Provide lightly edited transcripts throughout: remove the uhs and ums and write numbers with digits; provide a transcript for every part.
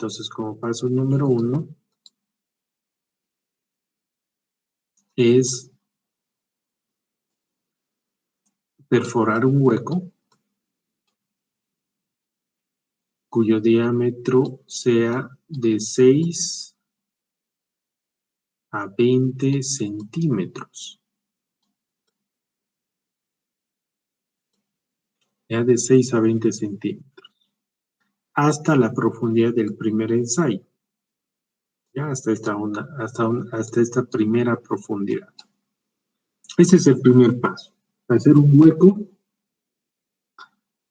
Entonces, como paso número 1, es perforar un hueco cuyo diámetro sea de 6 a 20 centímetros. Ya de 6 a 20 centímetros. Hasta la profundidad del primer ensayo. Ya hasta esta primera profundidad. Ese es el primer paso. Hacer un hueco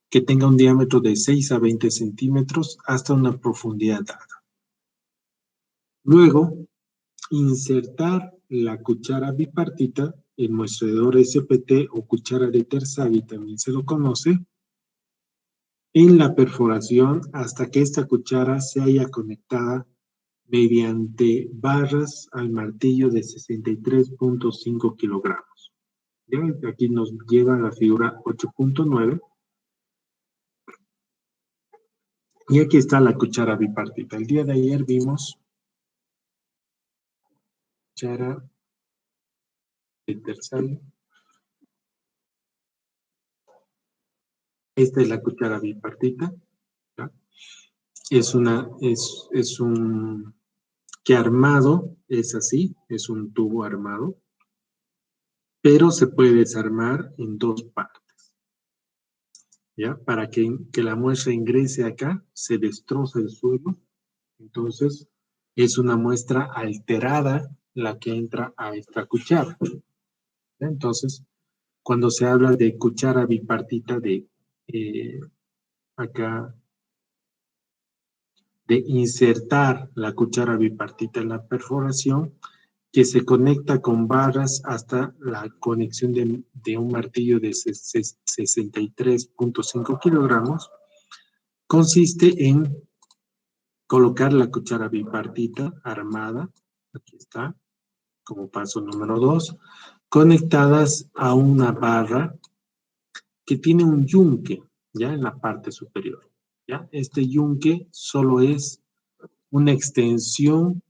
que tenga un diámetro de 6 a 20 centímetros hasta una profundidad dada. Luego, insertar la cuchara bipartita, el muestrador SPT o cuchara de Terzaghi también se lo conoce, en la perforación hasta que esta cuchara se haya conectada mediante barras al martillo de 63.5 kilogramos. ¿Ya? Aquí nos lleva la figura 8.9. Y aquí está la cuchara bipartita. El día de ayer vimos cuchara de Terzaghi. Esta es la cuchara bipartita. ¿Ya? Es un que armado es así, es un tubo armado, pero se puede desarmar en dos partes. ¿Ya? Para que la muestra ingrese acá, se destroza el suelo. Entonces, es una muestra alterada la que entra a esta cuchara. ¿Ya? Entonces, cuando se habla de cuchara bipartita acá, de insertar la cuchara bipartita en la perforación, que se conecta con barras hasta la conexión de un martillo de 63.5 kilogramos, consiste en colocar la cuchara bipartita armada, aquí está, como paso número 2, conectadas a una barra que tiene un yunque, ya en la parte superior. ¿Ya? Este yunque solo es una extensión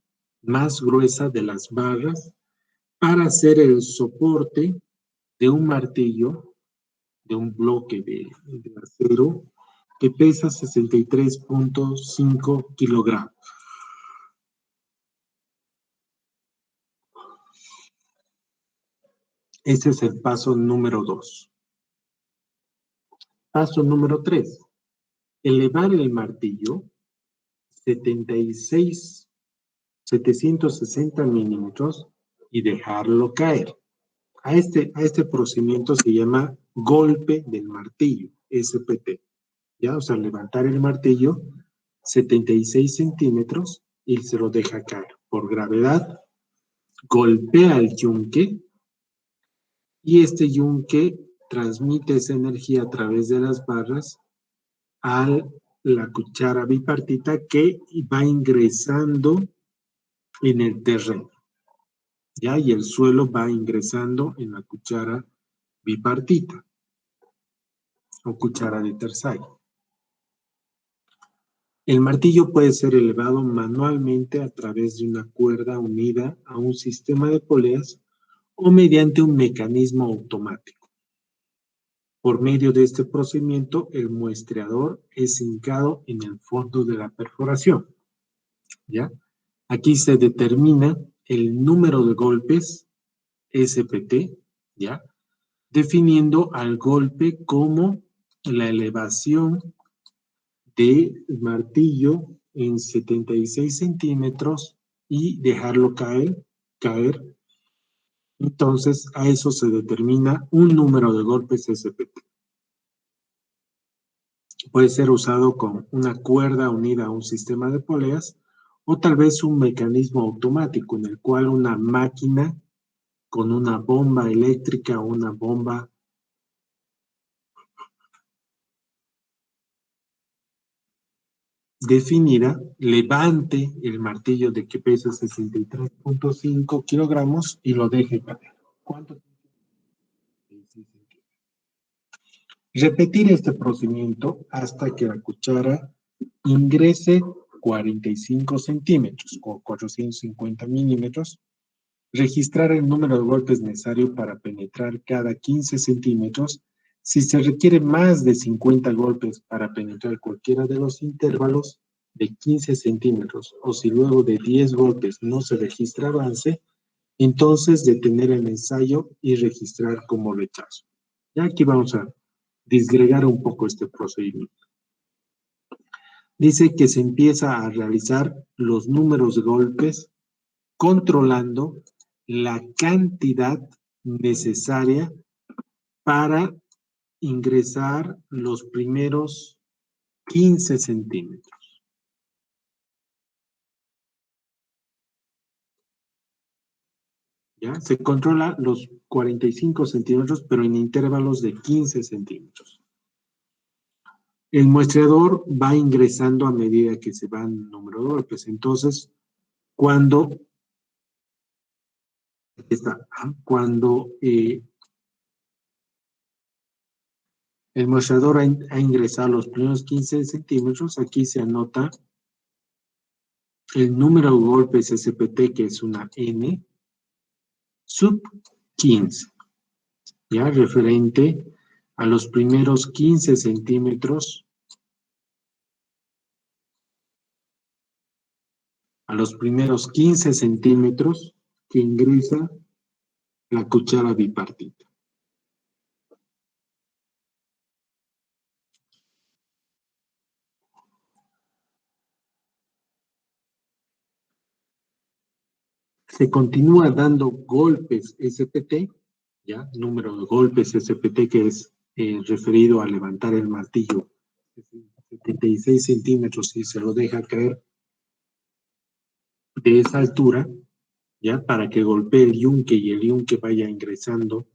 más gruesa de las barras para hacer el soporte de un martillo, de un bloque de acero que pesa 63.5 kilogramos. Ese es el paso número 2. Paso número 3. Elevar el martillo 760 milímetros y dejarlo caer. A este procedimiento se llama golpe del martillo, SPT. ¿Ya? O sea, levantar el martillo 76 centímetros y se lo deja caer. Por gravedad, golpea el yunque y este yunque transmite esa energía a través de las barras a la cuchara bipartita que va ingresando en el terreno. ¿Ya? Y el suelo va ingresando en la cuchara bipartita o cuchara de Terzaghi. El martillo puede ser elevado manualmente a través de una cuerda unida a un sistema de poleas o mediante un mecanismo automático. Por medio de este procedimiento, el muestreador es hincado en el fondo de la perforación. ¿Ya? Aquí se determina el número de golpes SPT, ¿ya? Definiendo al golpe como la elevación del martillo en 76 centímetros y dejarlo caer. Entonces, a eso se determina un número de golpes SPT. Puede ser usado con una cuerda unida a un sistema de poleas o tal vez un mecanismo automático en el cual una máquina con una bomba eléctrica o una bomba definida levante el martillo de que pesa 63.5 kilogramos y lo deje caer. ¿Cuánto? Repetir este procedimiento hasta que la cuchara ingrese 45 centímetros o 450 milímetros, registrar el número de golpes necesario para penetrar cada 15 centímetros. Si se requiere más de 50 golpes para penetrar cualquiera de los intervalos de 15 centímetros, o si luego de 10 golpes no se registra avance, entonces detener el ensayo y registrar como rechazo. Ya aquí vamos a disgregar un poco este procedimiento. Dice que se empieza a realizar los números de golpes controlando la cantidad necesaria para ingresar los primeros 15 centímetros. ¿Ya? Se controla los 45 centímetros, pero en intervalos de 15 centímetros. El muestreador va ingresando a medida que se van el número de golpes. Entonces, cuando el muestrador ha ingresado los primeros 15 centímetros, aquí se anota el número de golpes SPT, que es una N, sub 15, ya referente a los primeros 15 centímetros, que ingresa la cuchara bipartita. Se continúa dando golpes SPT, ya, número de golpes SPT, que es referido a levantar el martillo 76 centímetros y se lo deja caer de esa altura, ya, para que golpee el yunque y el yunque vaya ingresando,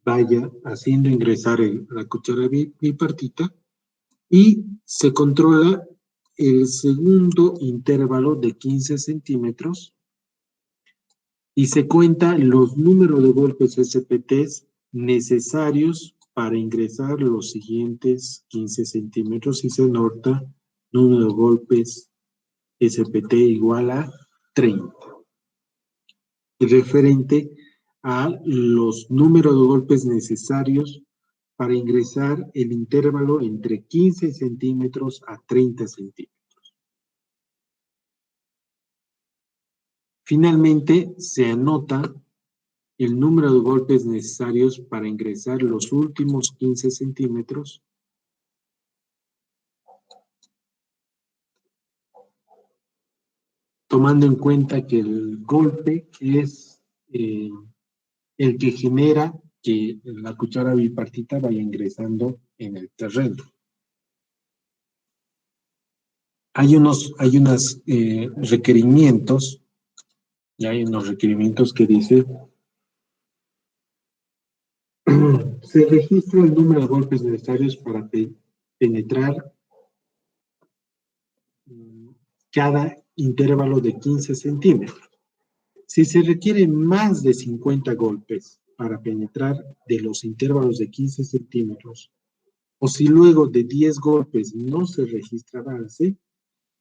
vaya haciendo ingresar la cuchara bipartita, y se controla el segundo intervalo de 15 centímetros y se cuenta los números de golpes SPTs necesarios para ingresar los siguientes 15 centímetros y se nota número de golpes SPT igual a 30. Referente a los números de golpes necesarios para ingresar el intervalo entre 15 centímetros a 30 centímetros. Finalmente, se anota el número de golpes necesarios para ingresar los últimos 15 centímetros, tomando en cuenta que el golpe es el que genera que la cuchara bipartita vaya ingresando en el terreno. Hay unos requerimientos, y hay unos requerimientos que dice se registra el número de golpes necesarios para penetrar cada intervalo de 15 centímetros. Si se requiere más de 50 golpes para penetrar de los intervalos de 15 centímetros, o si luego de 10 golpes no se registra avance,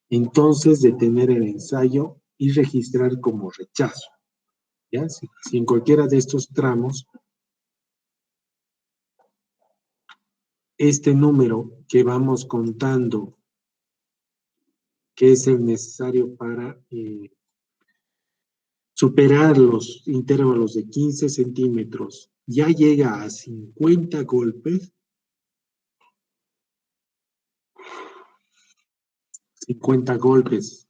entonces detener el ensayo y registrar como rechazo. ¿Ya? Si en cualquiera de estos tramos este número que vamos contando, que es el necesario para superar los intervalos de 15 centímetros, ya llega a 50 golpes, 50 golpes,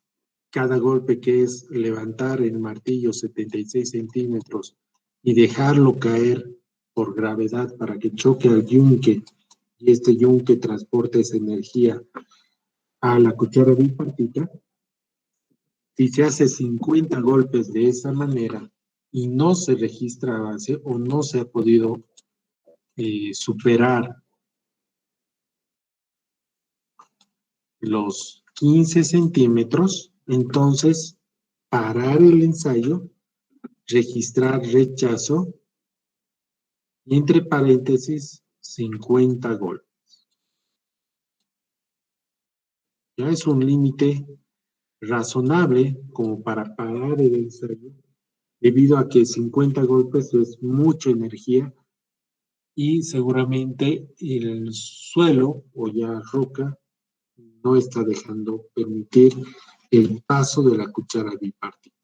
cada golpe que es levantar el martillo 76 centímetros y dejarlo caer por gravedad para que choque al yunque y este yunque transporte esa energía a la cuchara bipartita. Si se hace 50 golpes de esa manera y no se registra avance o no se ha podido superar los 15 centímetros, entonces parar el ensayo, registrar rechazo y entre paréntesis 50 golpes. Ya es un límite razonable como para parar el ensayo, debido a que 50 golpes es mucha energía y seguramente el suelo o ya roca no está dejando permitir el paso de la cuchara bipartita.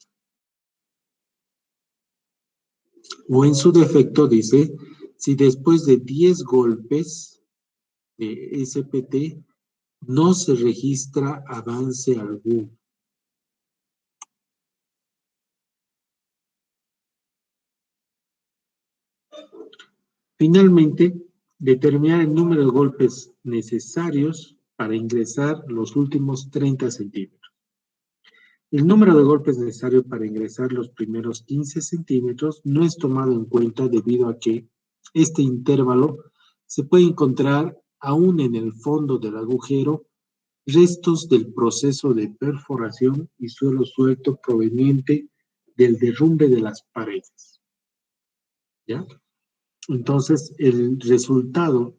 O en su defecto dice, si después de 10 golpes de SPT no se registra avance alguno. Finalmente, determinar el número de golpes necesarios para ingresar los últimos 30 centímetros. El número de golpes necesario para ingresar los primeros 15 centímetros no es tomado en cuenta debido a que este intervalo se puede encontrar aún en el fondo del agujero restos del proceso de perforación y suelo suelto proveniente del derrumbe de las paredes. ¿Ya? Entonces, el resultado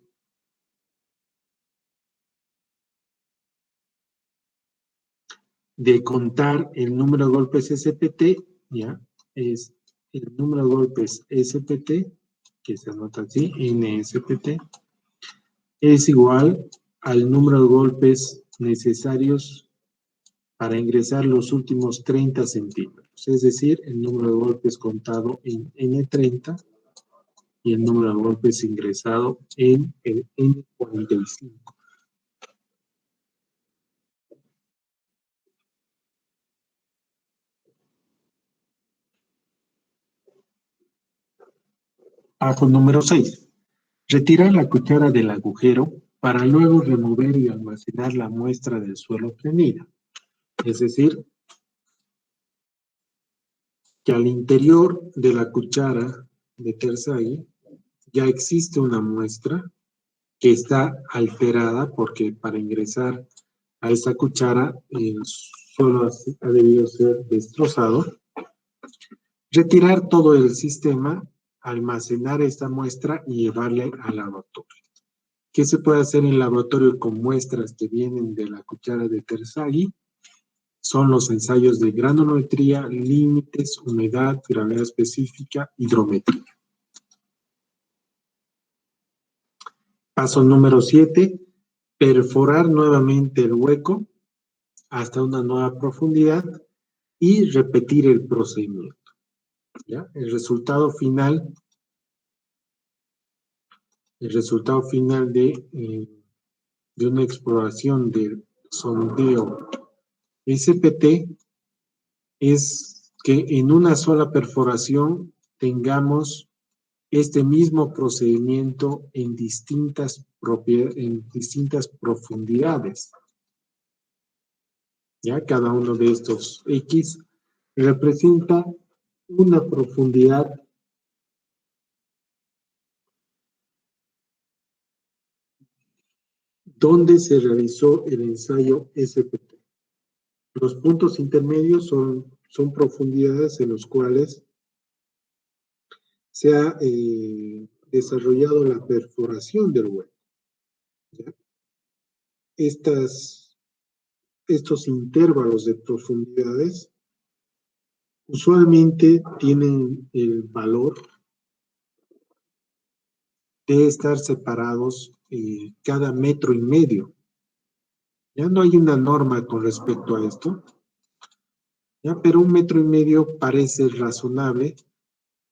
de contar el número de golpes SPT, ¿ya? Es el número de golpes SPT, que se anota así, NSPT, es igual al número de golpes necesarios para ingresar los últimos 30 centímetros, es decir, el número de golpes contado en N30 y el número de golpes ingresado en el N45. Paso número 6. Retirar la cuchara del agujero para luego remover y almacenar la muestra del suelo obtenida. Es decir, que al interior de la cuchara de Terzaghi ya existe una muestra que está alterada porque para ingresar a esta cuchara el suelo ha debido ser destrozado. Retirar todo el sistema, almacenar esta muestra y llevarla al laboratorio. ¿Qué se puede hacer en el laboratorio con muestras que vienen de la cuchara de Terzaghi? Son los ensayos de granulometría, límites, humedad, gravedad específica, hidrometría. Paso número 7, perforar nuevamente el hueco hasta una nueva profundidad y repetir el procedimiento. ¿Ya? El resultado final de una exploración de sondeo SPT es que en una sola perforación tengamos este mismo procedimiento en distintas profundidades. ¿Ya? Cada uno de estos X representa una profundidad donde se realizó el ensayo SPT. Los puntos intermedios son profundidades en los cuales se ha desarrollado la perforación del hueco. ¿Ya? Estos intervalos de profundidades usualmente tienen el valor de estar separados cada 1,5 metros. Ya no hay una norma con respecto a esto, ¿ya? Pero 1,5 metros parece razonable,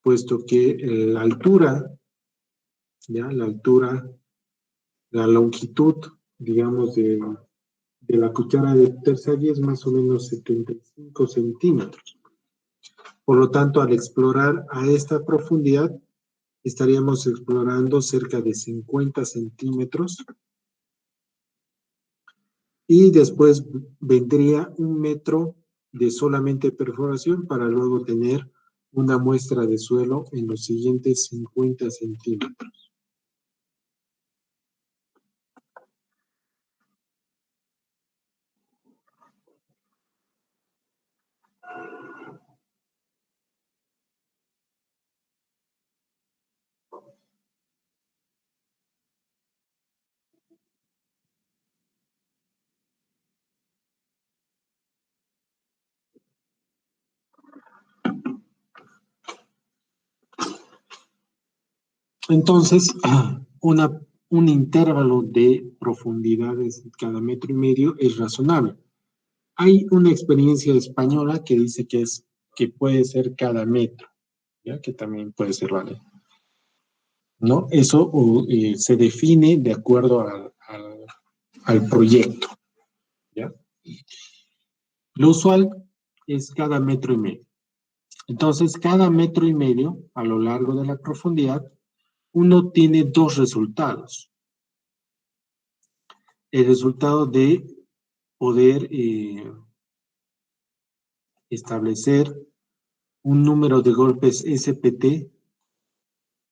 puesto que la altura, ¿ya? La longitud, digamos, de la cuchara de Terzaghi es más o menos 75 centímetros. Por lo tanto, al explorar a esta profundidad, estaríamos explorando cerca de 50 centímetros y después vendría 1 metro de solamente perforación para luego tener una muestra de suelo en los siguientes 50 centímetros. Entonces, un intervalo de profundidades cada metro y medio es razonable. Hay una experiencia española que dice que puede ser cada metro, ¿ya? Que también puede ser válido, ¿no? Eso se define de acuerdo al proyecto, ¿ya? Lo usual es cada metro y medio. Entonces, cada metro y medio a lo largo de la profundidad, uno tiene dos resultados. El resultado de poder establecer un número de golpes SPT,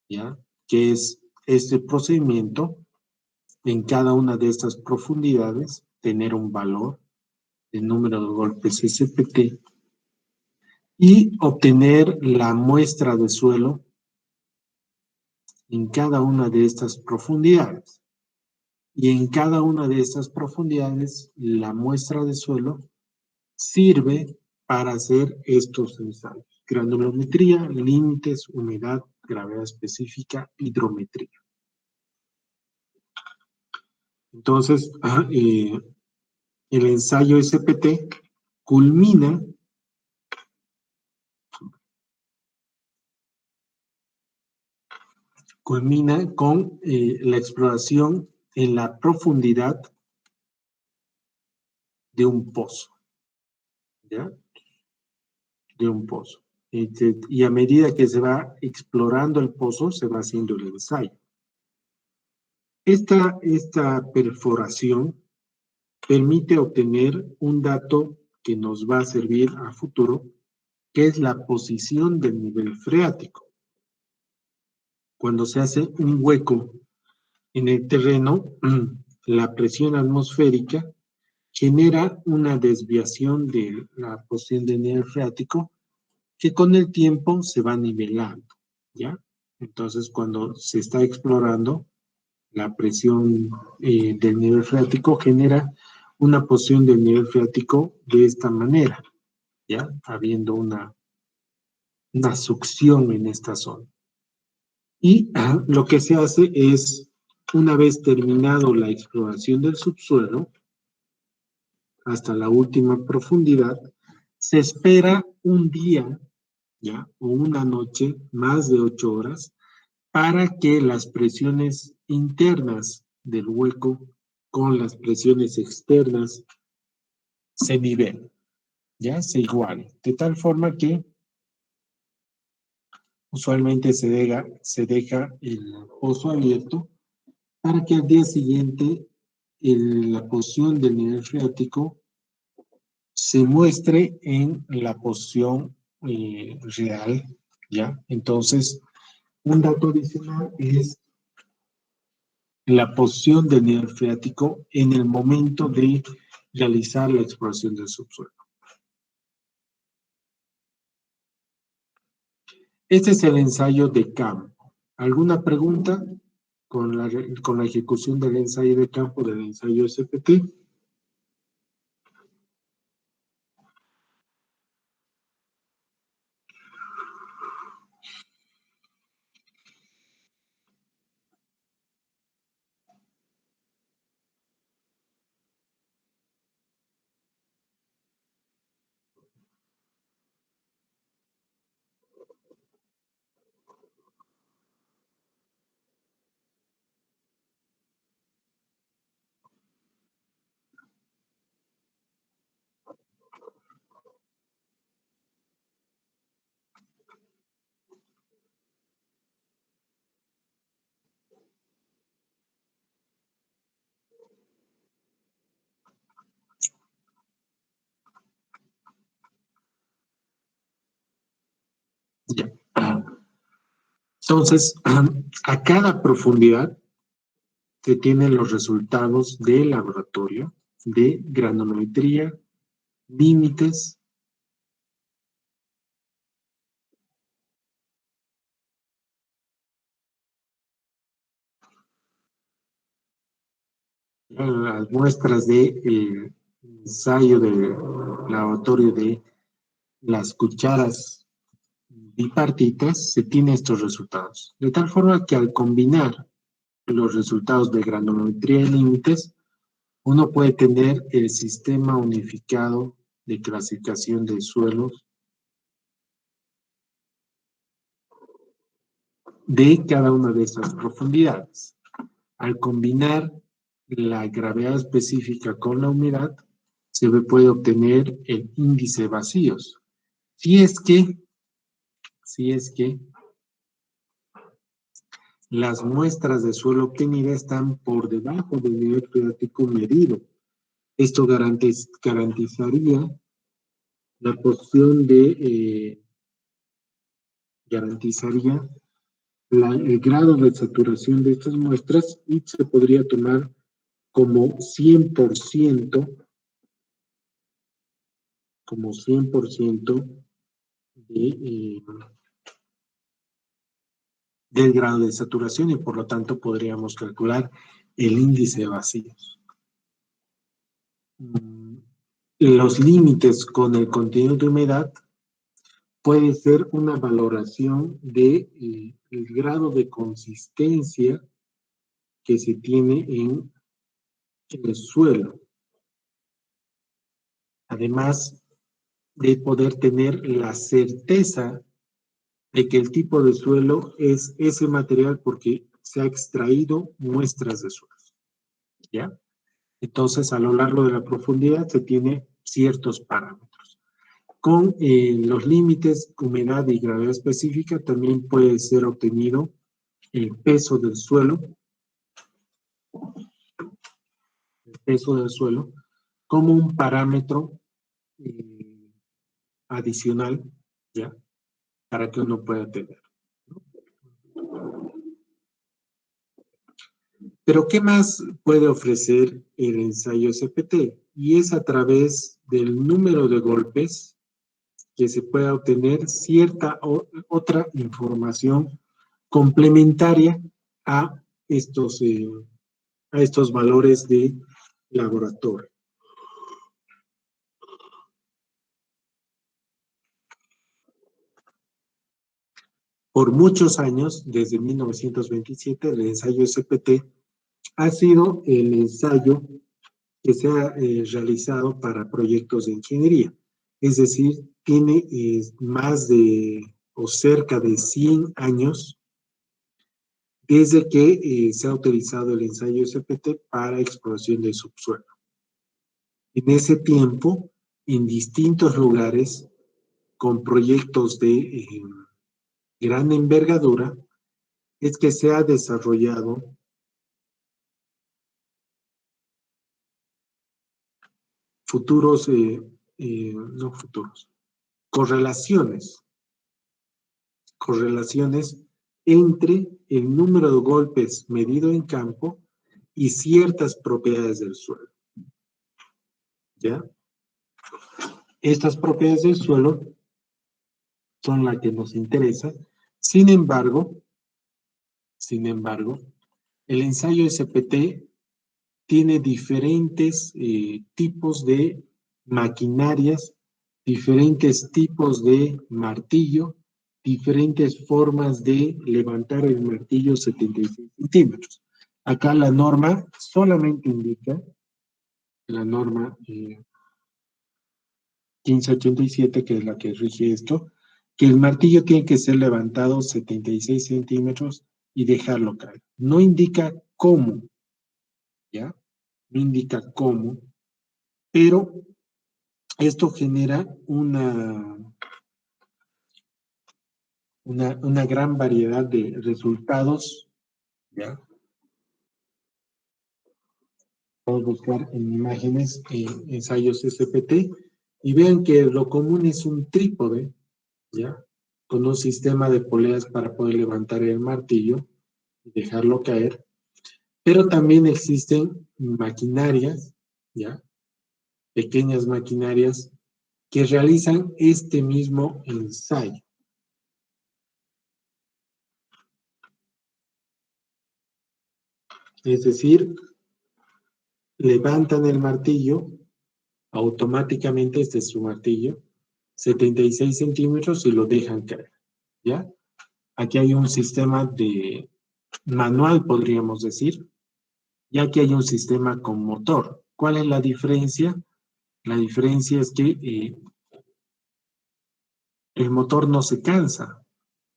¿ya? Que es este procedimiento en cada una de estas profundidades, tener un valor de número de golpes SPT y obtener la muestra de suelo en cada una de estas profundidades. Y en cada una de estas profundidades, la muestra de suelo sirve para hacer estos ensayos: granulometría, límites, humedad, gravedad específica, hidrometría. Entonces, el ensayo SPT culmina con la exploración en la profundidad de un pozo, ¿ya? De un pozo. Y a medida que se va explorando el pozo, se va haciendo el ensayo. Esta perforación permite obtener un dato que nos va a servir a futuro, que es la posición del nivel freático. Cuando se hace un hueco en el terreno, la presión atmosférica genera una desviación de la posición del nivel freático que con el tiempo se va nivelando, ¿ya? Entonces, cuando se está explorando, la presión del nivel freático genera una posición del nivel freático de esta manera, ¿ya? Habiendo una succión en esta zona. Y lo que se hace es, una vez terminado la exploración del subsuelo, hasta la última profundidad, se espera un día, ¿ya? O una noche, más de 8 horas, para que las presiones internas del hueco con las presiones externas se nivelen, ¿ya? Se igualen. De tal forma que usualmente se deja el pozo abierto para que al día siguiente la posición del nivel freático se muestre en la posición real, ¿ya? Entonces, un dato adicional es la posición del nivel freático en el momento de realizar la exploración del subsuelo. Este es el ensayo de campo. ¿Alguna pregunta con la ejecución del ensayo de campo del ensayo SPT? Ya. Entonces, a cada profundidad se tienen los resultados del laboratorio de granulometría, límites, las muestras de ensayo del laboratorio de las cucharas bipartitas, se tiene estos resultados. De tal forma que al combinar los resultados de granulometría y límites, uno puede tener el sistema unificado de clasificación de suelos de cada una de estas profundidades. Al combinar la gravedad específica con la humedad, se puede obtener el índice de vacíos. Si es que las muestras de suelo obtenidas están por debajo del nivel freático medido. Esto garantizaría la posición de, el grado de saturación de estas muestras y se podría tomar como 100%, de, del grado de saturación y por lo tanto podríamos calcular el índice de vacíos. Los límites con el contenido de humedad puede ser una valoración de el grado de consistencia que se tiene en el suelo. Además de poder tener la certeza de que el tipo de suelo es ese material porque se ha extraído muestras de suelo. ¿Ya? Entonces, a lo largo de la profundidad se tiene ciertos parámetros. Con los límites, humedad y gravedad específica, también puede ser obtenido el peso del suelo, como un parámetro adicional, ¿ya? Para que uno pueda tener. Pero, ¿qué más puede ofrecer el ensayo SPT? Y es a través del número de golpes que se pueda obtener cierta otra información complementaria a estos valores de laboratorio. Por muchos años, desde 1927, el ensayo SPT ha sido el ensayo que se ha realizado para proyectos de ingeniería. Es decir, tiene más de o cerca de 100 años desde que se ha utilizado el ensayo SPT para exploración del subsuelo. En ese tiempo, en distintos lugares, con proyectos de gran envergadura, es que se ha desarrollado correlaciones entre el número de golpes medido en campo y ciertas propiedades del suelo. ¿Ya? Estas propiedades del suelo son las que nos interesan. Sin embargo, el ensayo SPT tiene diferentes tipos de maquinarias, diferentes tipos de martillo, diferentes formas de levantar el martillo 76 centímetros. Acá la norma solamente indica, la norma 1587, que es la que rige esto, que el martillo tiene que ser levantado 76 centímetros y dejarlo caer. No indica cómo, ¿ya? No indica cómo, pero esto genera una gran variedad de resultados, ¿ya? Vamos a buscar en imágenes, ensayos SPT, y vean que lo común es un trípode, ¿ya? Con un sistema de poleas para poder levantar el martillo y dejarlo caer, pero también existen maquinarias, ¿ya? Pequeñas maquinarias que realizan este mismo ensayo. Es decir, levantan el martillo, automáticamente, este es su martillo, 76 centímetros y lo dejan caer. ¿ya? Aquí hay un sistema de manual, podríamos decir, y aquí hay un sistema con motor. ¿Cuál es la diferencia? La diferencia es que el motor no se cansa.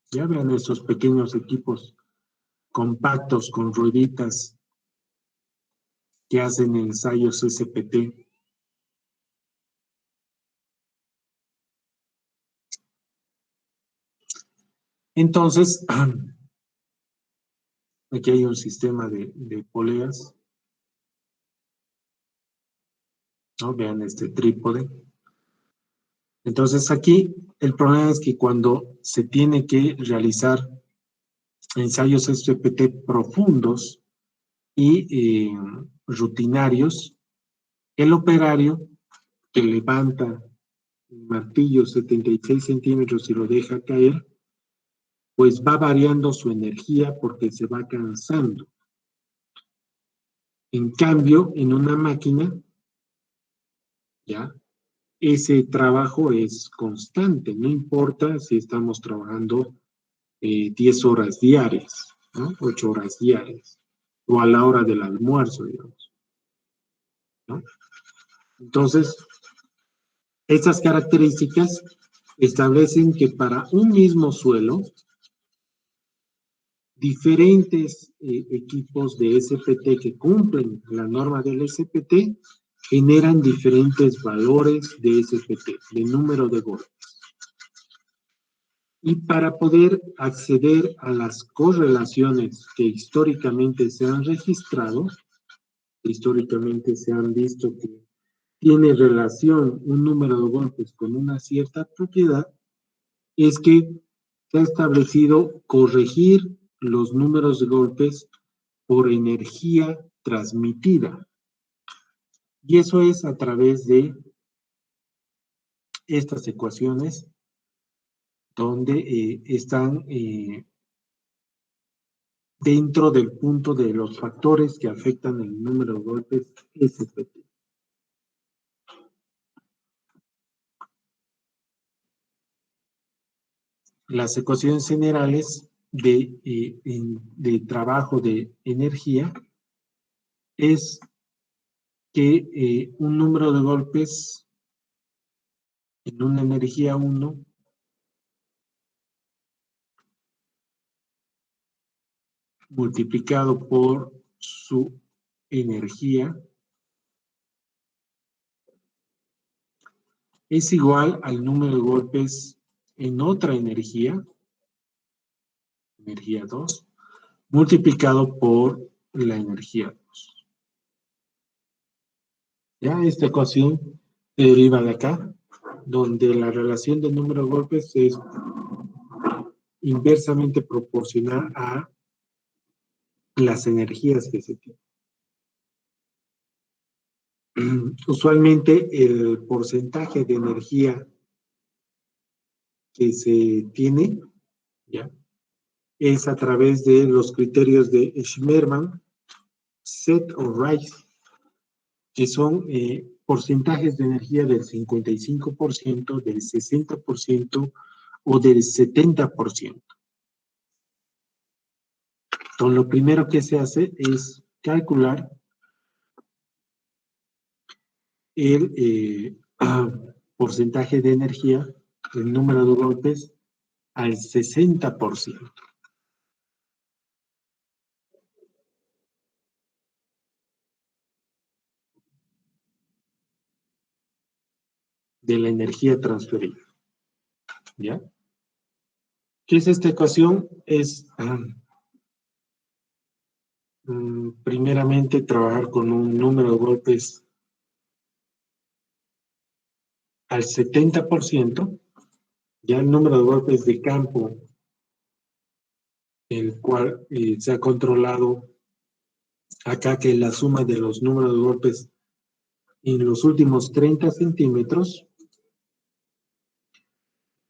Ya vean estos pequeños equipos compactos con rueditas que hacen ensayos SPT. Entonces, aquí hay un sistema de poleas, ¿no? Vean este trípode. Entonces aquí el problema es que cuando se tiene que realizar ensayos SPT profundos y rutinarios, el operario que levanta un martillo 76 centímetros y lo deja caer, pues va variando su energía porque se va cansando. En cambio, en una máquina, ¿ya? Ese trabajo es constante, no importa si estamos trabajando 10 horas diarias, ¿no? 8 horas diarias, o a la hora del almuerzo, digamos, ¿no? Entonces, estas características establecen que para un mismo suelo, diferentes equipos de SPT que cumplen la norma del SPT generan diferentes valores de SPT, de número de golpes. Y para poder acceder a las correlaciones que históricamente se han registrado, históricamente se han visto que tiene relación un número de golpes con una cierta propiedad, es que se ha establecido corregir los números de golpes por energía transmitida. Y eso es a través de estas ecuaciones donde están dentro del punto de los factores que afectan el número de golpes SPT. Las ecuaciones generales de trabajo de energía es que un número de golpes en una energía 1 multiplicado por su energía es igual al número de golpes en otra energía 2, multiplicado por la energía 2. Ya esta ecuación se deriva de acá, donde la relación del número de golpes es inversamente proporcional a las energías que se tienen. Usualmente el porcentaje de energía que se tiene, ¿ya?, es a través de los criterios de Schmermann, Set o Rice, que son porcentajes de energía del 55%, del 60% o del 70%. Entonces, lo primero que se hace es calcular el porcentaje de energía, el número de golpes, al 60% de la energía transferida. ¿Ya? ¿Qué es esta ecuación? Es primeramente trabajar con un número de golpes al 70%, ya el número de golpes de campo, el cual se ha controlado acá, que la suma de los números de golpes en los últimos 30 centímetros,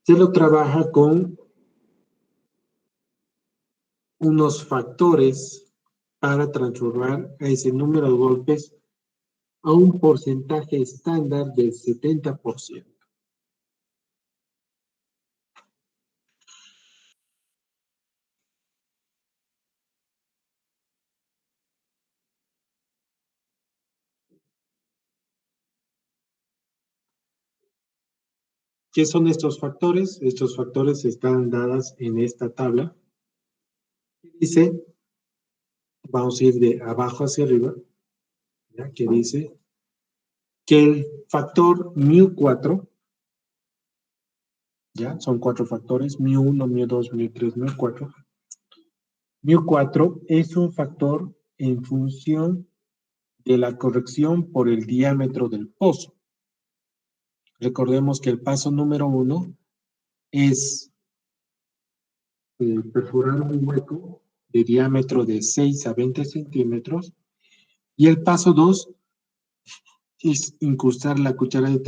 se lo trabaja con unos factores para transformar a ese número de golpes a un porcentaje estándar del 70%. ¿Qué son estos factores? Estos factores están dadas en esta tabla. Dice, vamos a ir de abajo hacia arriba, ¿ya? Que dice que el factor μ4, ¿ya? Son 4 factores, μ1, μ2, μ3, μ4. μ4 es un factor en función de la corrección por el diámetro del pozo. Recordemos que el paso número 1 es perforar un hueco de diámetro de 6 a 20 centímetros y el paso 2 es incrustar la cuchara de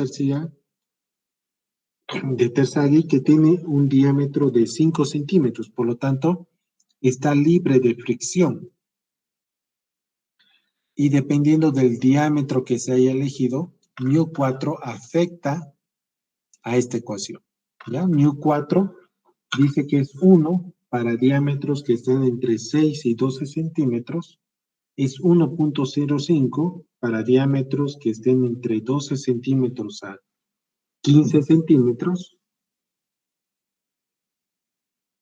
Terzaghi que tiene un diámetro de 5 centímetros, por lo tanto está libre de fricción y dependiendo del diámetro que se haya elegido, μ4 afecta a esta ecuación. ¿Ya? μ4 dice que es 1 para diámetros que están entre 6 y 12 centímetros, es 1.05 para diámetros que estén entre 12 centímetros a 15 centímetros,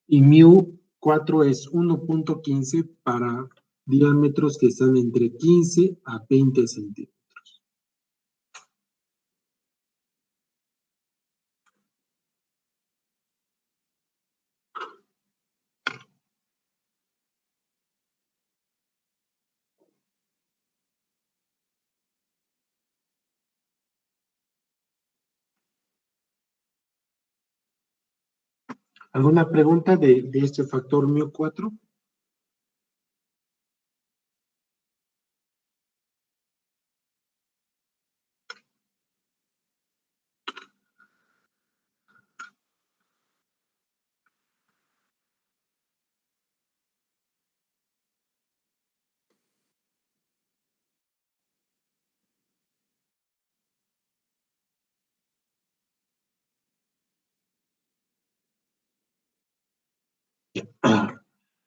y μ4 es 1.15 para diámetros que están entre 15 a 20 centímetros. ¿Alguna pregunta de este factor μ4?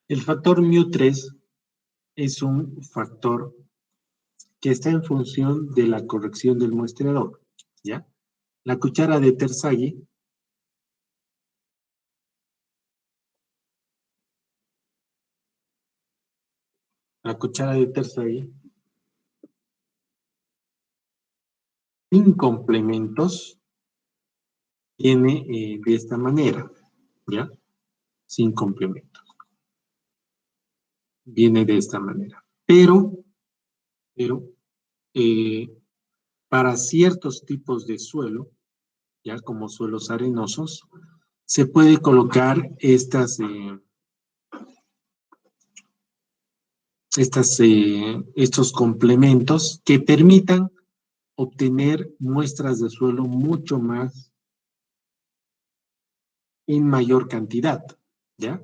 El factor μ3 es un factor que está en función de la corrección del muestreador, ¿ya? La cuchara de Terzaghi sin complementos tiene de esta manera, ¿ya? Sin complementos. Viene de esta manera. Pero para ciertos tipos de suelo, ya como suelos arenosos, se puede colocar estos complementos que permitan obtener muestras de suelo mucho más en mayor cantidad, ¿ya?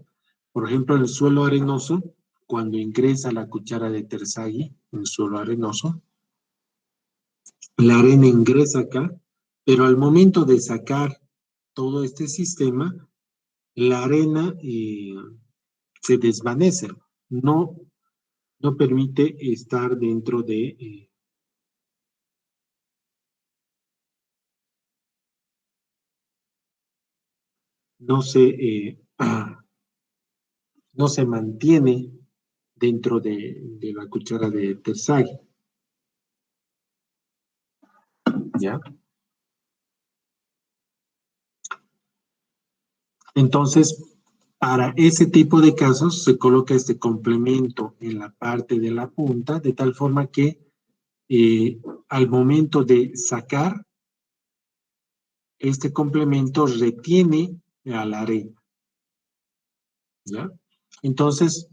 Por ejemplo, en el suelo arenoso, cuando ingresa la cuchara de Terzaghi en el suelo arenoso, la arena ingresa acá, pero al momento de sacar todo este sistema, la arena se desvanece, no permite estar dentro de, no se, no se mantiene dentro de la cuchara de Terzaghi, ¿ya? Entonces, para ese tipo de casos se coloca este complemento en la parte de la punta, de tal forma que al momento de sacar, este complemento retiene a la arena, ¿ya? Entonces,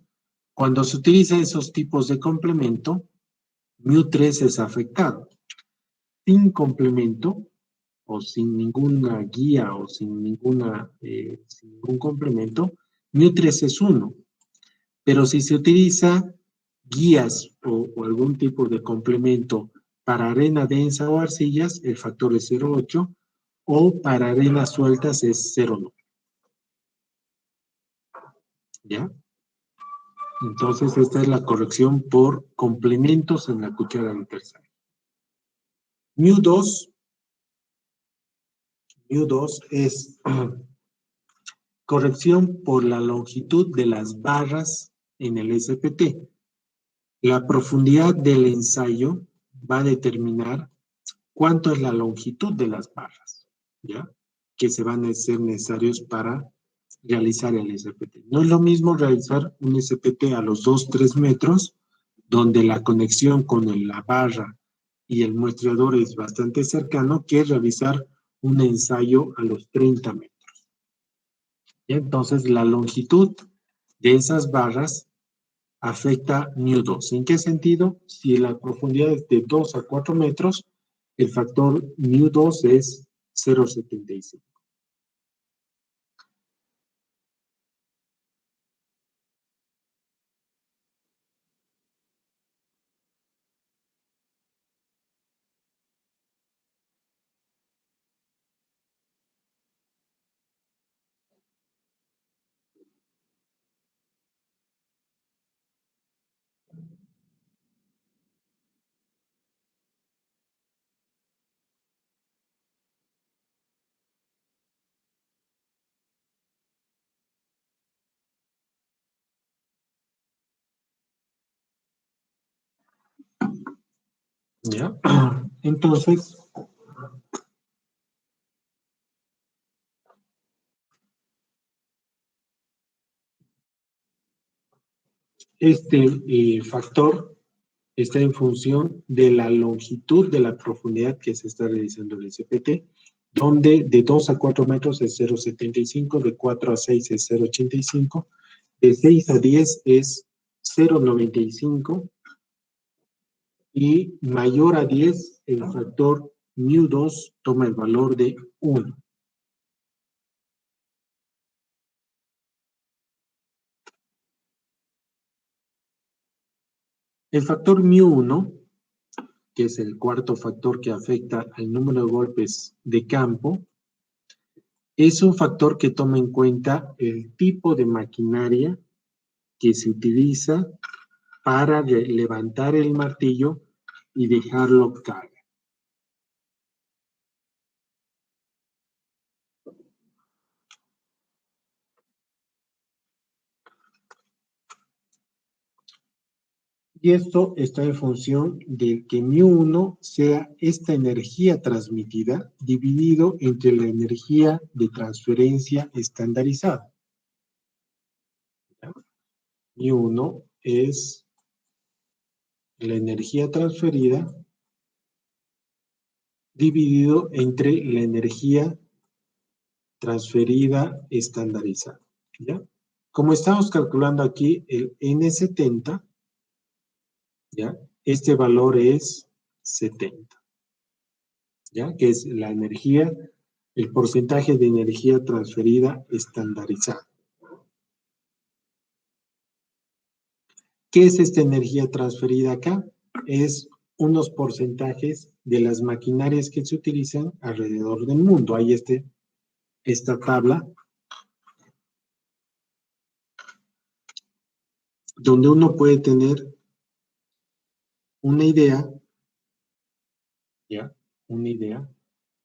cuando se utiliza esos tipos de complemento, μ3 es afectado. Sin complemento, o sin ninguna guía, o sin ningún complemento, μ3 es 1. Pero si se utiliza guías o algún tipo de complemento para arena densa o arcillas, el factor es 0,8, o para arenas sueltas es 0,9. ¿Ya? Entonces, esta es la corrección por complementos en la cuchara de Terzaghi. μ2 μ2 es corrección por la longitud de las barras en el SPT. La profundidad del ensayo va a determinar cuánto es la longitud de las barras, ¿ya? Que se van a ser necesarios para realizar el SPT. No es lo mismo realizar un SPT a los 2-3 metros, donde la conexión con la barra y el muestreador es bastante cercano, que realizar un ensayo a los 30 metros. Y entonces la longitud de esas barras afecta μ2. ¿En qué sentido? Si la profundidad es de 2 a 4 metros, el factor μ2 es 0,75. ¿Ya? Entonces, este factor está en función de la longitud de la profundidad que se está realizando el SPT, donde de 2 a 4 metros es 0,75, de 4 a 6 es 0,85, de 6 a 10 es 0,95 y mayor a 10 el factor μ2 toma el valor de 1. El factor μ1, que es el cuarto factor que afecta al número de golpes de campo, es un factor que toma en cuenta el tipo de maquinaria que se utiliza para levantar el martillo y dejarlo caer. Y esto está en función de que μ1 sea esta energía transmitida dividido entre la energía de transferencia estandarizada. μ1 es la energía transferida dividido entre la energía transferida estandarizada. ¿Ya? Como estamos calculando aquí el N70, ¿ya? Este valor es 70, ¿ya? Que es la energía, el porcentaje de energía transferida estandarizada. ¿Qué es esta energía transferida acá? Es unos porcentajes de las maquinarias que se utilizan alrededor del mundo. Hay esta tabla donde uno puede tener una idea, ¿ya? Una idea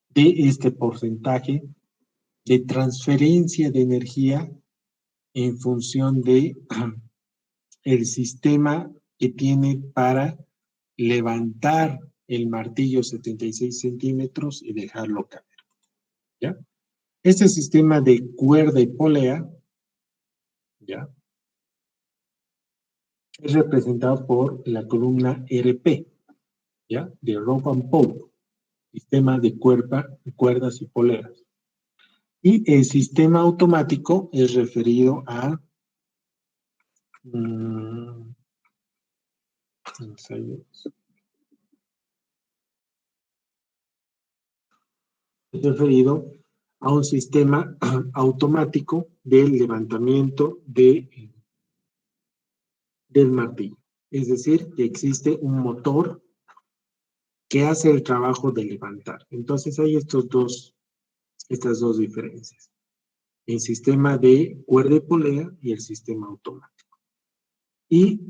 de este porcentaje de transferencia de energía en función de el sistema que tiene para levantar el martillo 76 centímetros y dejarlo caer, ¿ya? Este sistema de cuerda y polea, ¿ya? Es representado por la columna RP, ¿ya? De rope and pull, sistema de cuerdas y poleas. Y el sistema automático es referido a es referido a un sistema automático del levantamiento del martillo. Es decir, que existe un motor que hace el trabajo de levantar. Entonces hay estas dos diferencias. El sistema de cuerda y polea y el sistema automático. Y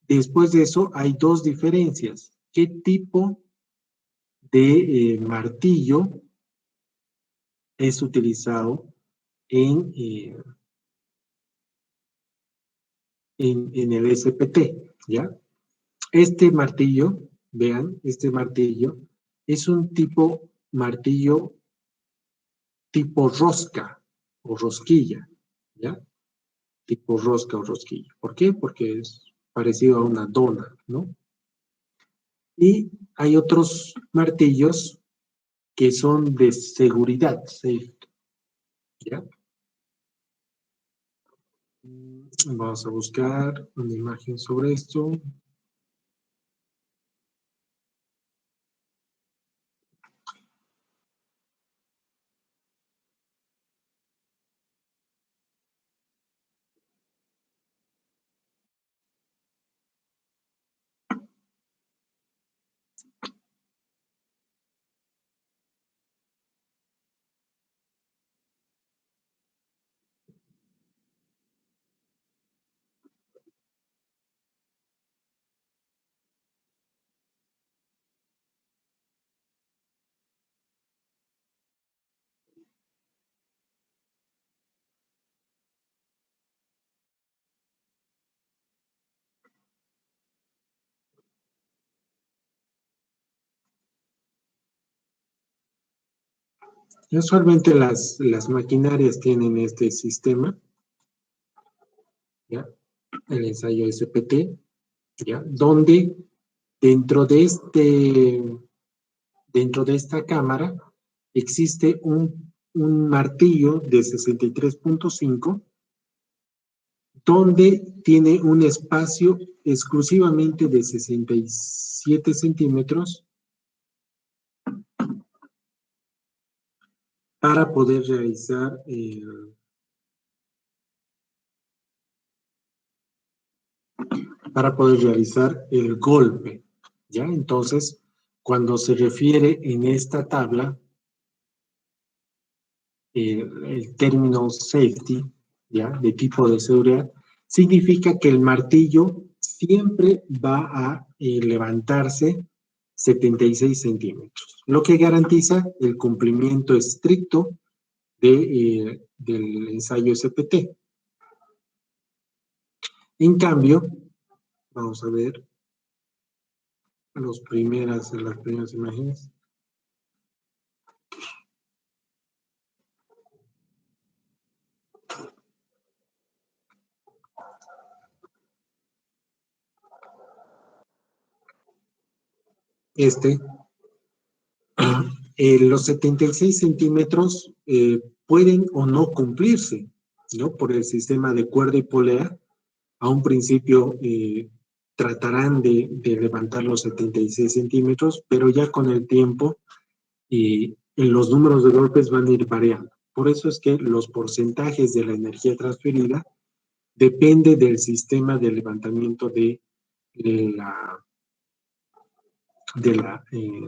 después de eso hay dos diferencias. ¿Qué tipo de martillo es utilizado en, en el SPT, ¿ya? Este martillo, vean, este martillo es un tipo martillo tipo rosca o rosquilla, ¿ya? Tipo rosca o rosquilla. ¿Por qué? Porque es parecido a una dona, ¿no? Y hay otros martillos que son de seguridad, safety, ¿ya? Vamos a buscar una imagen sobre esto. Usualmente las maquinarias tienen este sistema, ¿ya? El ensayo SPT, ¿ya? Donde dentro de dentro de esta cámara existe un martillo de 63.5 donde tiene un espacio exclusivamente de 67 centímetros para poder realizar el golpe, ¿ya? Entonces, cuando se refiere en esta tabla, el término safety, ¿ya? De tipo de seguridad, significa que el martillo siempre va a levantarse 76 centímetros, lo que garantiza el cumplimiento estricto del ensayo SPT. En cambio, vamos a ver las primeras imágenes. Los 76 centímetros pueden o no cumplirse, ¿no? Por el sistema de cuerda y polea. A un principio tratarán de levantar los 76 centímetros, pero ya con el tiempo los números de golpes van a ir variando. Por eso es que los porcentajes de la energía transferida depende del sistema de levantamiento de la, de la, eh,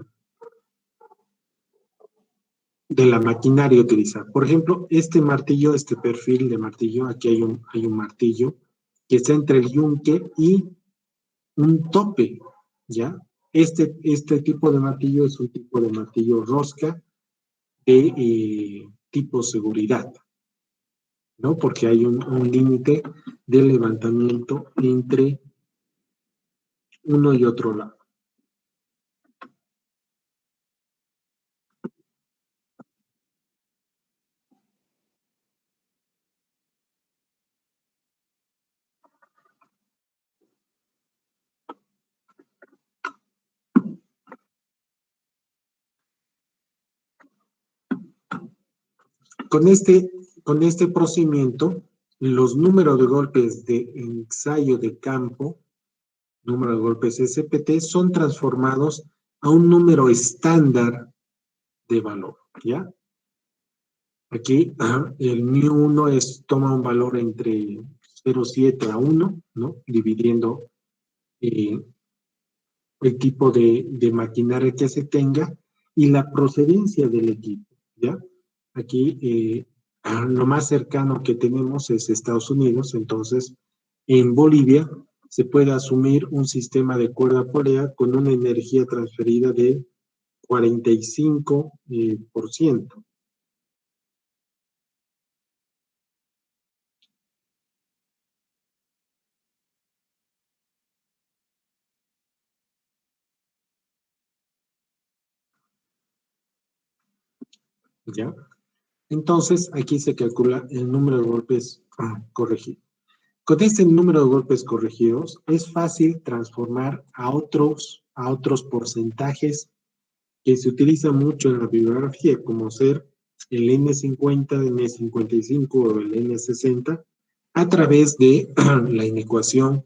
de la maquinaria utilizada. Por ejemplo, este martillo, este perfil de martillo, aquí hay un martillo que está entre el yunque y un tope, ¿ya? Este tipo de martillo es un tipo de martillo rosca de tipo seguridad, ¿no? Porque hay un límite de levantamiento entre uno y otro lado. Con este procedimiento, los números de golpes de ensayo de campo, número de golpes SPT, son transformados a un número estándar de valor, ¿ya? Aquí el μ1 toma un valor entre 0,7 a 1, ¿no? Dividiendo eh, el tipo de maquinaria que se tenga y la procedencia del equipo, ¿ya? Aquí lo más cercano que tenemos es Estados Unidos, entonces en Bolivia se puede asumir un sistema de cuerda polea con una energía transferida de 45%. ¿ya? Entonces, aquí se calcula el número de golpes corregidos. Con este número de golpes corregidos, es fácil transformar a otros porcentajes que se utilizan mucho en la bibliografía, como ser el N50, el N55 o el N60, a través de la inecuación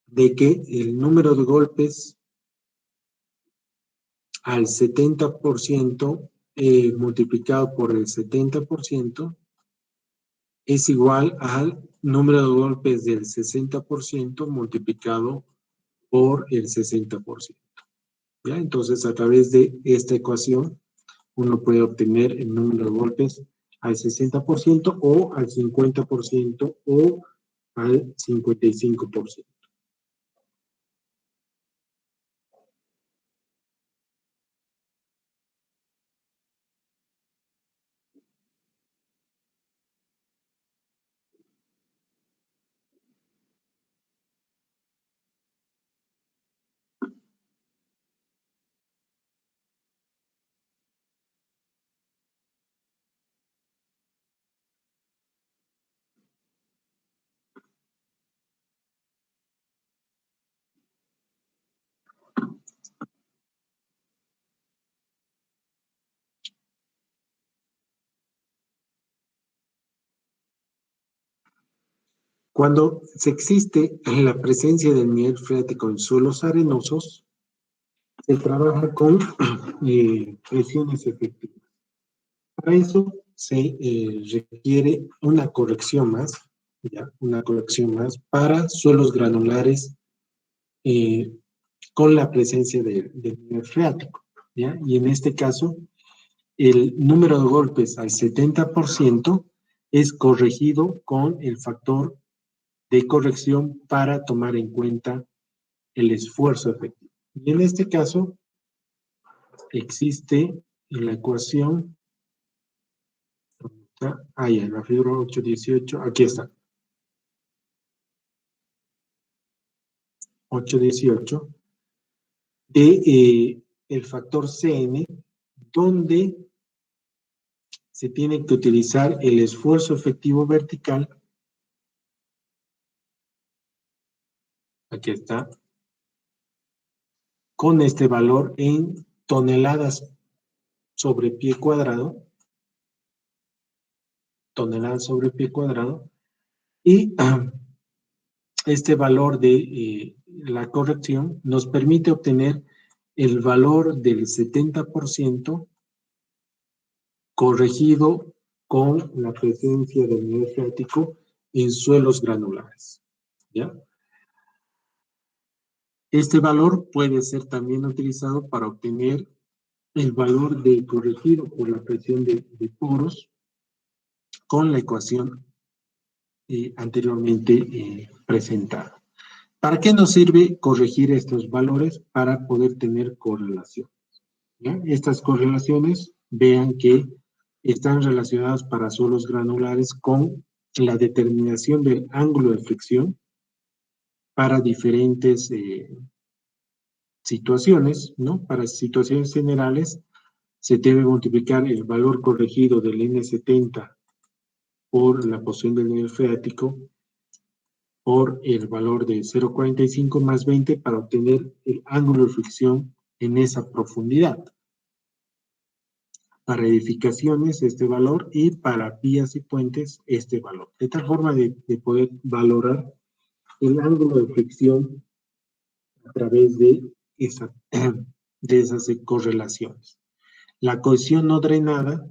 de que el número de golpes al 70% multiplicado por el 70% es igual al número de golpes del 60% multiplicado por el 60%. ¿Ya? Entonces, a través de esta ecuación, uno puede obtener el número de golpes al 60% o al 50% o al 55%. Cuando se existe la presencia del nivel freático en suelos arenosos, se trabaja con presiones efectivas. Para eso se requiere una corrección más, ¿ya? Una corrección más para suelos granulares eh, con la presencia del nivel freático, ¿ya? Y en este caso, el número de golpes al 70% es corregido con el factor de corrección para tomar en cuenta el esfuerzo efectivo. Y en este caso, existe en la ecuación, en la figura 818, aquí está, 818, de el factor CN, donde se tiene que utilizar el esfuerzo efectivo vertical, aquí está, con este valor en toneladas sobre pie cuadrado, y este valor de la corrección nos permite obtener el valor del 70% corregido con la presencia del nivel freático en suelos granulares, ¿ya? Este valor puede ser también utilizado para obtener el valor de corregido por la presión de poros con la ecuación anteriormente presentada. ¿Para qué nos sirve corregir estos valores? Para poder tener correlación, ¿ya? Estas correlaciones, vean que están relacionadas para suelos granulares con la determinación del ángulo de fricción para diferentes situaciones, ¿no? Para situaciones generales, se debe multiplicar el valor corregido del N70 por la posición del nivel freático por el valor de 0,45 más 20 para obtener el ángulo de fricción en esa profundidad. Para edificaciones, este valor, y para vías y puentes, este valor. De tal forma de poder valorar el ángulo de fricción a través de esas correlaciones. La cohesión no drenada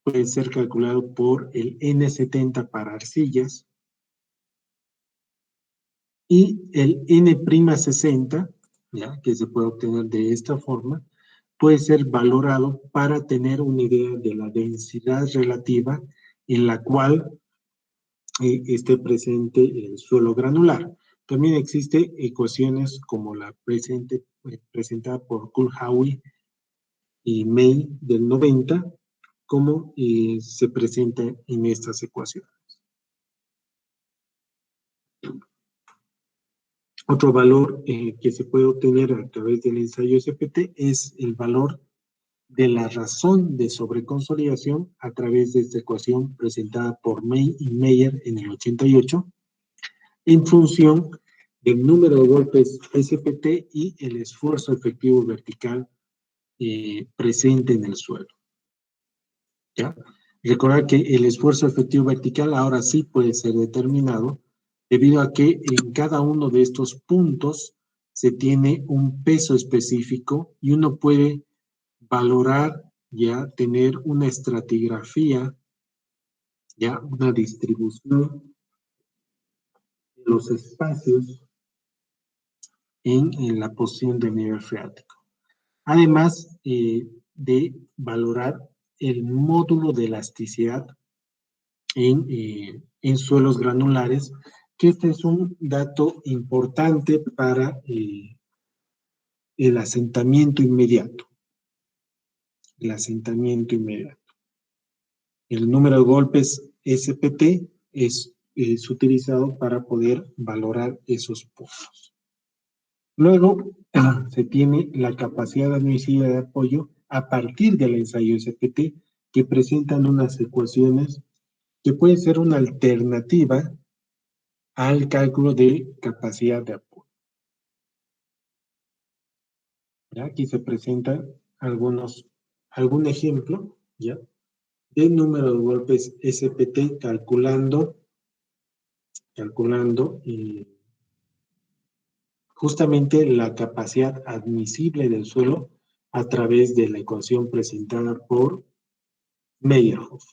puede ser calculado por el N70 para arcillas y el N'60, ¿ya? Que se puede obtener de esta forma, puede ser valorado para tener una idea de la densidad relativa en la cual esté presente el suelo granular. También existen ecuaciones como la presentada por Kulhawi y May del 90, como se presenta en estas ecuaciones. Otro valor que se puede obtener a través del ensayo SPT es el valor de la razón de sobreconsolidación a través de esta ecuación presentada por May y Meyer en el 88, en función del número de golpes SPT y el esfuerzo efectivo vertical presente en el suelo. ¿Ya? Recordar que el esfuerzo efectivo vertical ahora sí puede ser determinado debido a que en cada uno de estos puntos se tiene un peso específico y uno puede valorar, ya tener una estratigrafía, ya una distribución de los espacios en la posición del nivel freático. Además de valorar el módulo de elasticidad en suelos granulares, que este es un dato importante para el asentamiento inmediato. El asentamiento inmediato. El número de golpes SPT es utilizado para poder valorar esos puntos. Luego se tiene la capacidad admisible de apoyo a partir del ensayo SPT, que presentan unas ecuaciones que pueden ser una alternativa al cálculo de capacidad de apoyo. ¿Ya? Aquí se presenta algún ejemplo, ¿ya?, de número de golpes SPT calculando justamente la capacidad admisible del suelo a través de la ecuación presentada por Meyerhoff.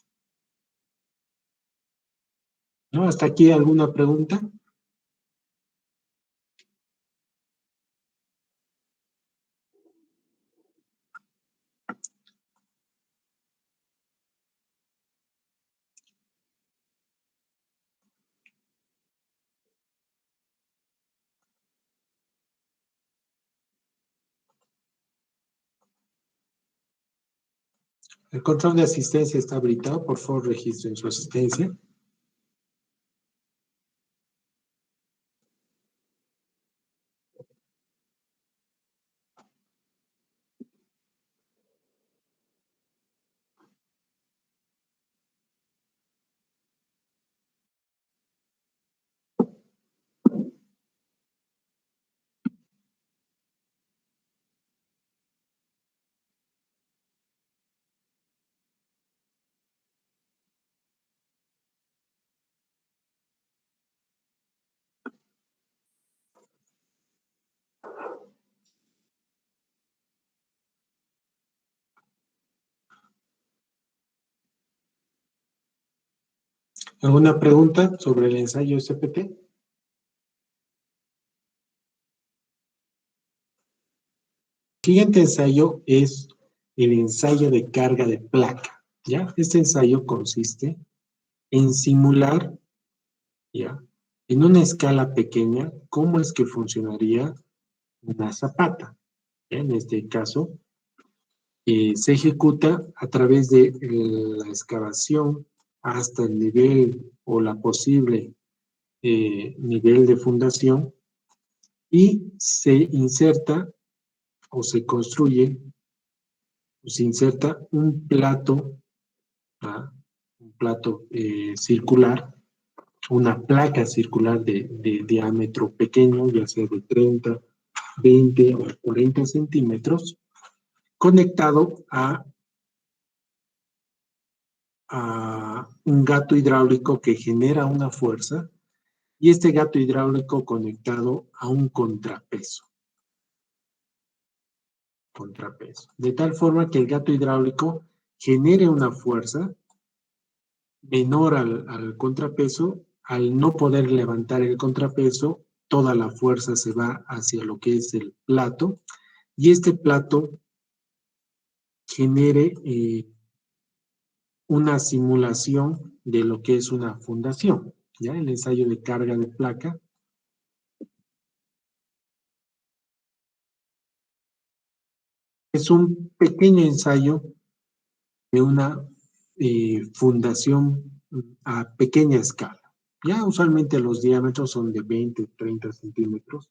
¿No? ¿Hasta aquí alguna pregunta? El control de asistencia está habilitado. Por favor, registren su asistencia. ¿Alguna pregunta sobre el ensayo SPT? El siguiente ensayo es el ensayo de carga de placa, ¿ya? Este ensayo consiste en simular, ¿ya?, en una escala pequeña, cómo es que funcionaría una zapata, ¿ya? En este caso, se ejecuta a través de la excavación hasta el nivel o la posible nivel de fundación, y se inserta o se construye o se inserta un plato, ¿ah?, un plato circular, una placa circular de diámetro pequeño, ya sea de 30, 20 o 40 centímetros, conectado a un gato hidráulico que genera una fuerza, y este gato hidráulico conectado a un contrapeso. De tal forma que el gato hidráulico genere una fuerza menor al contrapeso. Al no poder levantar el contrapeso, toda la fuerza se va hacia lo que es el plato, y este plato genere una simulación de lo que es una fundación, ¿ya? El ensayo de carga de placa es un pequeño ensayo de una fundación a pequeña escala. Ya usualmente los diámetros son de 20, 30 centímetros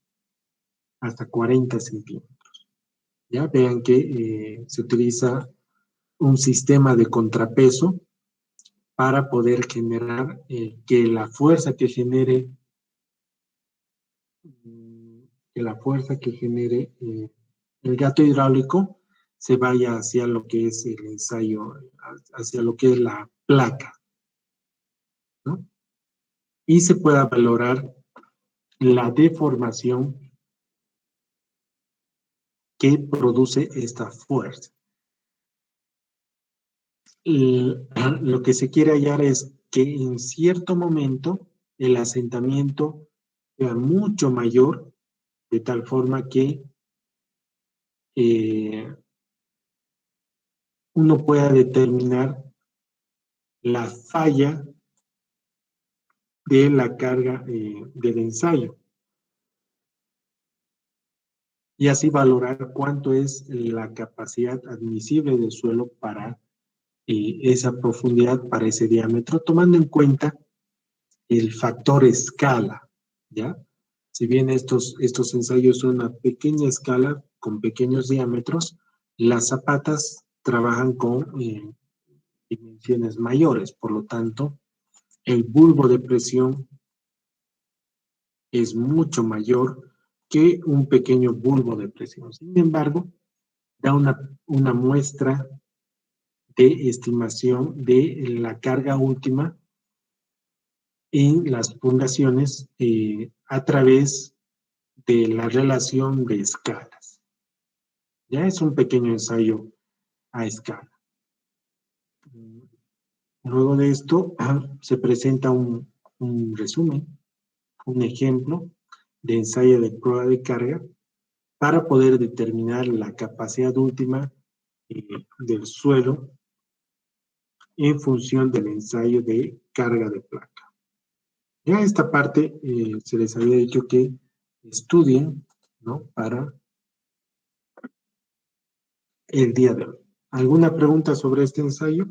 hasta 40 centímetros. Ya vean que se utiliza un sistema de contrapeso para poder generar que la fuerza que genere el gato hidráulico se vaya hacia lo que es el ensayo, hacia lo que es la placa, ¿no? Y se pueda valorar la deformación que produce esta fuerza. Lo que se quiere hallar es que en cierto momento el asentamiento sea mucho mayor, de tal forma que uno pueda determinar la falla de la carga del ensayo y así valorar cuánto es la capacidad admisible del suelo para esa profundidad, para ese diámetro, tomando en cuenta el factor escala, ¿ya? Si bien estos ensayos son a pequeña escala, con pequeños diámetros, las zapatas trabajan con dimensiones mayores, por lo tanto, el bulbo de presión es mucho mayor que un pequeño bulbo de presión. Sin embargo, da una muestra de estimación de la carga última en las fundaciones a través de la relación de escalas. Ya es un pequeño ensayo a escala. Luego de esto se presenta un resumen, un ejemplo de ensayo de prueba de carga para poder determinar la capacidad última del suelo en función del ensayo de carga de placa. Ya esta parte se les había dicho que estudien, ¿no? Para el día de hoy. ¿Alguna pregunta sobre este ensayo?